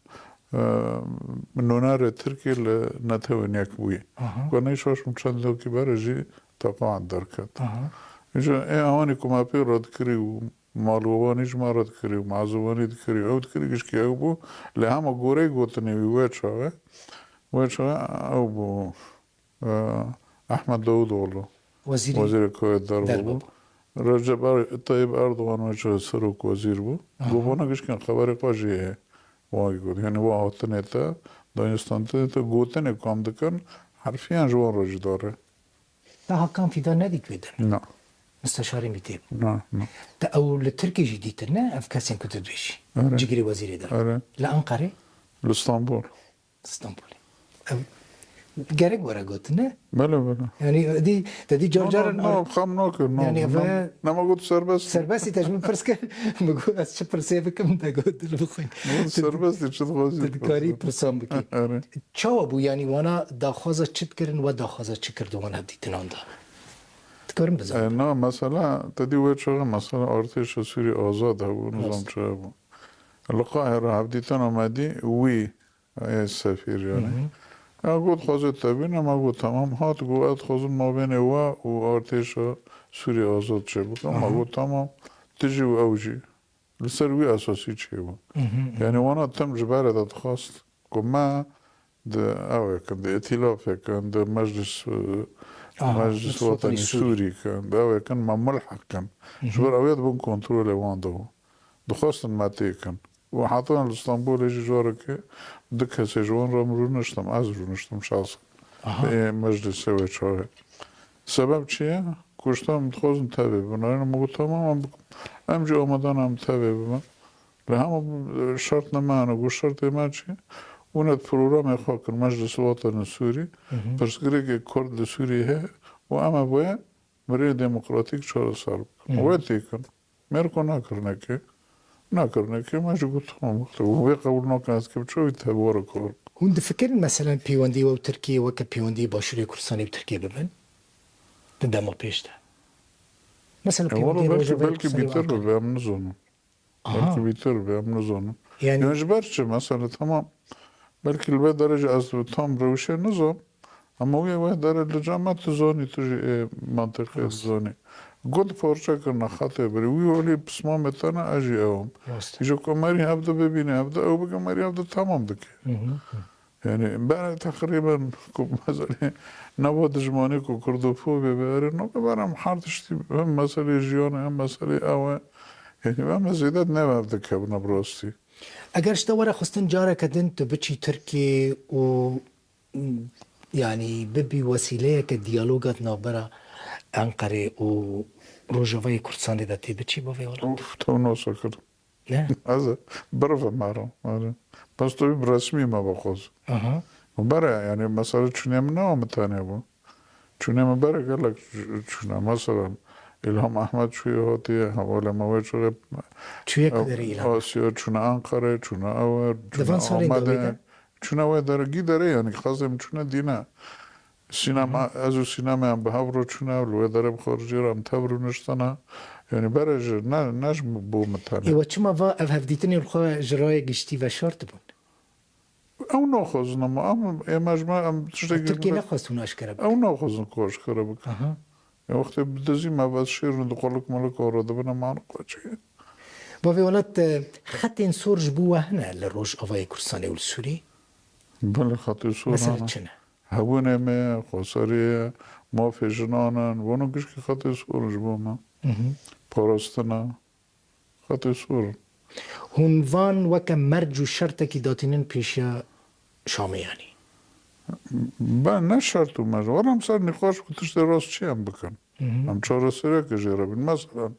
نونار ترکی لنتوانیک بوی و نیشاشم چند لوکی برجی تقاعد درکت اینجا آنی که ما پیراد کری و مالوانیش ما راد کری و معزوانی کری او کری کش که او بو لهم گوره گوتنی وی چاوه او بو احمد داود والله وزیر کار در بو رجب طيب اردوغان وجه سروك وزير بو گوبانا کش که خبر قاجیه واقعی گود یعنی واقع تنیتا دانستان تنیتا گوتنی کام دکن حرفیان جوان راجی داره تا حقا في دار نادي كويدن نه مستشاري ميتيب نه تا او لتركي جديدنا افكاسين كنت دوشي أره. جيجري وزيري دار آره لأنقرة لاسطنبول اسطنبولي جارك ورا قلتنا بله يعني دي جورجر نه خم ناکر يعني نه نما گفت سربست سرباسي تجمع فرسك بقول از شبر سيفكم دا قلت له بخوين سربستی چه خواستی تذكاري برسام بكي آره چاو بو يعني وانا داخوازا چت کرن و داخوازا چی کرد وانا دیتنان دا تکارم بزن نه مثلا تدی وی چه مثلا ارتش سوری آزاد هبو نظام چه هبو القاهره هبدیتن آمدی وی سفیر یعنی گفت خواسته تبینه ما گفت تمام هات گفت خواسته ما بین و ارتش سوری آزاد چه بود ما گفت تمام تجی و اوجی لسر وی اساسی چه بود یعنی وانا تم جبره داد خواست که ما ده اوه کن ده ائتلاف کن ده مجلس وطني سوري كان ده كان ما ملحق كان شبر اويات بون كنترول وان دو دخواستن ما تيكن وحاطين الاسطنبول يجي جورك دك سجون رمرو نشتم ازرو نشتم شخص مجلس سوي شوية سبب چیه؟ کشتم تخوزن تابع بنا مگو تمام امجي اومدن هم تابع بنا لهم شرط نمانه گو شرط ما چیه؟ اونت پروگرام خاکن مجلس وطن السوري پرسکره که کرد سوری ہے و اما باید برای دموکراتیک چهار سال باید تیکن مرکو نکرنه که ماجه گفتم مختلف و بی قبول نکنست که چوی تباره کرد هون دفكر مثلا بيواندي و تركيا وك بيواندي باشوري كردستاني بتركيا ببن تندم بيشتا مثلا بيواندي بلکه بیتر به هم نزونم بلکه بیتر به هم نزونم يعني جبرچه مثلا تمام بلکه البته درجه از تام روشه نزام اما وی درجه لجامت زونی تجي منطقه زونی گود پارچه کرنا خطه بری وی ولی بسما متنا اجی اوم ایجا کماری هفته ببینه هفته او بکماری هفته تمام دکه يعني بقى تقريبا مثلا نبض جماني كو كردوفو بباري نو ببارم حارتشتي هم مسألة جيونا هم مسألة أوا يعني ما زيادات نبا بدك بنبروستي اگر اشتورا خستن جارة كدن تبتشي تركي و يعني ببي وسيلة كديالوجات نابرا أنقرة و روجافاي كردستان دا تبتشي بوفي ولا اوف تو نو سكر لا هذا برفع مارو بس تو برسمي ما بخوز وبرا يعني مثلا شنو منو متاني ابو شنو برا قال لك شنو مثلا إلهام أحمد شوية هاتي ولا ما وجه شوية كدري إلهام آسيا شنو أنقرة شنو أور دفن صارين دويدا شنو أول درجي دري يعني خاصم شنو دينا سينما أزو سينما هم بهابرو شنو لو درب خارجي رام تبرو نشتنا يعني برج نجم بو متاني إيوه شما فا أفهفديتني الخوا جراي جشتي وشارت بون او ناخذنا ما ام مجمع ام تركيا نخواست هنا أشكره او ناخذنا كوش خربك يا وقت بدزي ما بس شير ندخلك ملك ورد بنا ما نقاش بافي ولات خطين سورج بوا هنا للروج أفاي كردستاني والسوري بله خطي صورة مثلا شنو هونه ما خساري ما في جنانا وانا كش خطي سورج بوما باراستنا خطي صورة هون فان وكم مرجو شرطك داتينن بيشيا شامي يعني با نشرتو مجا ورم سر نقاش كنتش راست چي هم بكن هم چهار سرية كجيرا بين مثلا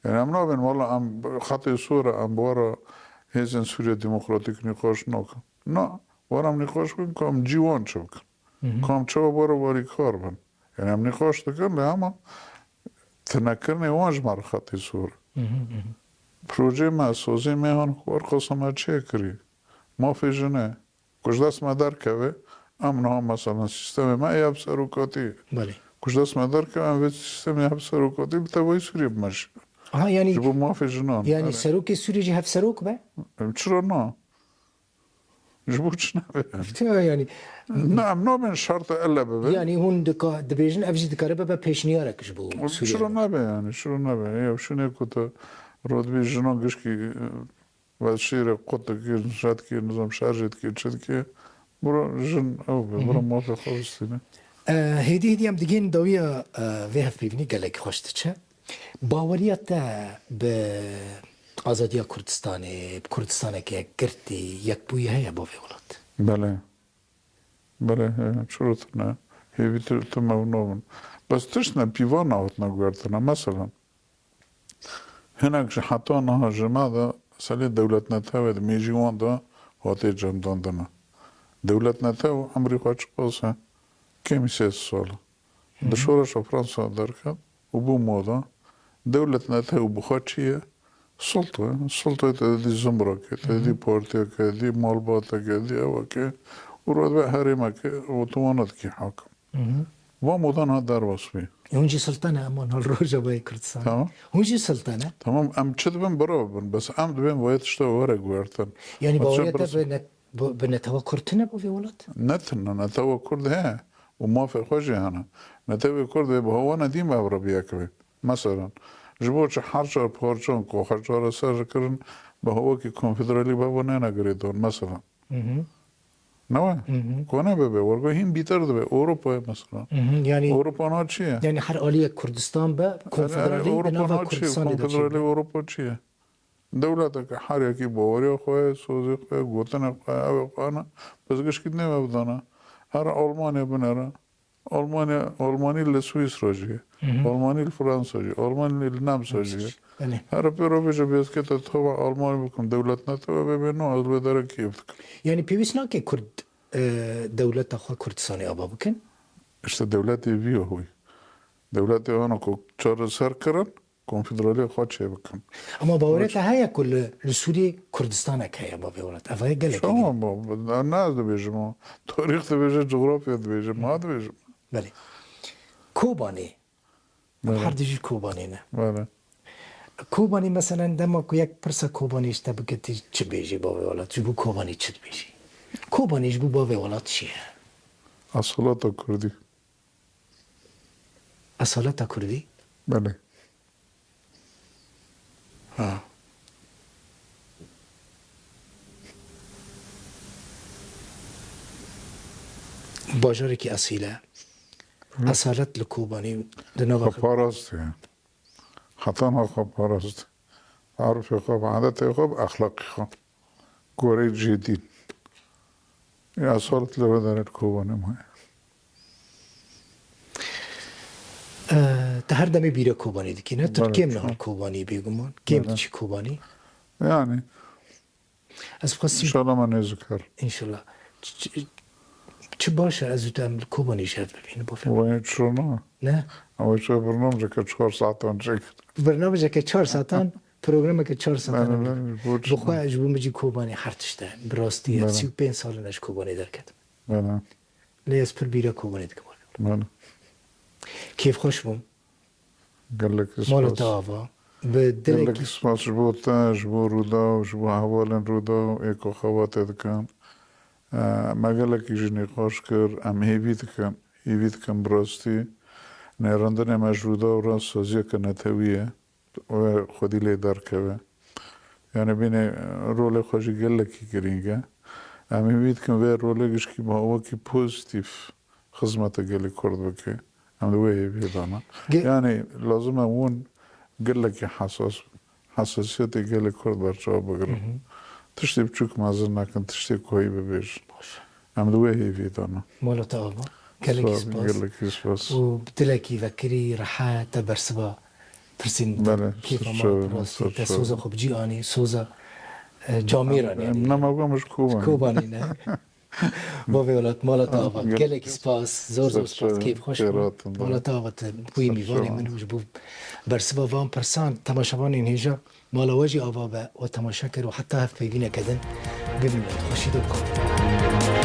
يعني هم نابن والله هم خطي صورة هم بورا هزن سوریا دموکراتیک نقاش نکن نه وارم نقاش کن کام جوان چه بکن کام چه بارو باری کار بن یعنی هم نقاش دکن لی اما تنکرنی وانج مرخطی سور پروژه ما سازی میهان خوار قسم چه کری ما فیجنه کش دست مدار که امن هم مثلا سیستم ما یاب سروکاتی بله کش دست مدار که ام سیستم یاب سروکاتی بتوانی سوری بمش آها یعنی جبو ما فیجنان یعنی سروک سوری جه هف سروک به چرا نه جبو چه نه یعنی نعم نوع من شرط الا ببه یعنی هون دبیجن افجی دکاره به پیشنیاره کش بو شروع سوریه نبه يعني شروع نبه يعني شنو كنت رود بي جنون قشكي والشير قط كي نشات كي نظام شارجت كي تشد كي برو جن او برو موافق خالصين هدی هم دیگه این داویا وی هف پیونی گلک خوشت چه باوریت به آزادی کردستان که گرتی یک بوی هیا با ولات بله بله شروط نه هي بيتر تمونون بس تشنا بيوانا وتنا قرتنا مثلا هناك حتى انها جماعة سالي دولتنا تاوي ميجي وان دا هاتي جمدان دنا دولتنا تاوي عمري خواهش قاسة كم سيس سالة دشورش فرنسا دركت وبو موضة دولتنا تاوي بخاتشية سلطة تدي زمرك تدي بارتيك تدي مالباتك تدي اوكي وراد بقى هرمك وطوانت كي حاكم وموضان هذا وصفي هونجي سلطنة امان هالروجة باي كردستان تمام هونجي سلطنة تمام ام تشد بن برابر بس ام دبن ويت شتو ورق ورتن يعني باوريت بنتوا كرتنا بو في ولات نتنا نتوا كرد ها وما في خوجي هنا نتوا كرد هو انا ديما بربيك مثلا جبوش حرشر بورشون كو حرشر سر كرن بهو كي كونفدرالي بابنا نغريدون مثلا نوع كونه ببه ورگو هم بیتر دبه اروپا مثلا يعني اروپا نا چیه يعني هر آلية كردستان با كونفدرالي اروپا بنوا نا چیه كردستان دا کنفدرالی اروپا چیه دولت که هر یکی باوری خواه سوزی خواه گوتن خواه او خواهنا بس گشکید نمیبدانا هر آلمانیا بنره آلمانی لسویس راجیه آلمانی لفرانس راجیه آلمانی لنمس راجیه بله هر پیرو بیشه بیاد که تا آلمانی بکن دولت نتوه ببینو از بداره کیفت کن يعني بيويسنا كي كرد دولة أخوة كردستاني أبا بكن işte devleti viyo huy. Devleti ona ko çarı ser kırın, konfederali خواه چه بکن. أما باوريت هيا كل لسوري كردستان هيا بابي ولات أفاي قال لك شما با نه ده بیجم تاریخ ده بیجم جغرافیا ده بیجم ما ده بیجم. بله كوباني بله. هر ديجي كوباني نه بله. كوباني مثلا دما كو يك برسا كوباني اشتا بكتي چه بيجي بابي ولات جبو كوباني چه بيجي كوباني جبو بابي ولات چيه اصالت کردی. أصالة كردي بله. ها باجارك أصيلة أصالة الكوباني دنوا خواه پارست ہے. حتی ها خواه پارست. عرف خواه عادت خواه اخلاقی خواه. گوره جدید. یا اصالت لبه دارد کوبانه ماه. تهر دمي بيرا كوباني دكي نه بله. كيم نهار كوباني بيگومان كيم تشي كوباني Yani از بخواستیم inşallah من نذكر. انشالله چه باشه از دم كوباني شاف ببینه با فهم وين شلونه؟ نه أول شيء برنامجك كشخور ساعتين شكل. برنامج که 4 ساعتان پروگرام که 4 لا ساعتان بوش. بخواه اجبو مجي كوباني حرتشته براستی بله. 35 سال نش كوباني در کد بله. لیس پر بیرا كوباني دکم بله. كيف خوش بوم قال لك مالو اسماس. تاوا قال بدلك لك اسماس جبو تاج جبو رودا جبو حوالن رودا إيكو خوات كان. ما قال لك يجي نقاش كر أم هيفيت كان براستي نيرندن مجرودا وراس سازية كنتوية وخدي لي دار كذا. يعني بين رول خوشي قال لك كرينجا أم هيفيت كان غير رول كي ما هو كي بوزيتيف خدمة قال لك كرد بكي أم دوي بيدانا يعني لازم أون قال لك حساسيتي قال لك كرد برجع بقرا تشتي بتشوك ما زلنا كنت تشتي كوي ببيج أم دوي بيدانا مالو تاوا قال قال لك اسباس وبدلك يفكري راح تبرسبا برسين بله كيف شو ما براسي تسوزا خب جي اني سوزا جامیرانی نما بگمش کوبانی کوبانی نه با ولات مالت آوا گلک سپاس زور سپاس کیف خوش بود مالت آوا بوی میوانی منوش بو برسوا وان پرسان تماشاوان این هیجا مالا وجی آوا و تماشا کرد و حتی هفت پیوینه کدن ببینید خوشی دو کن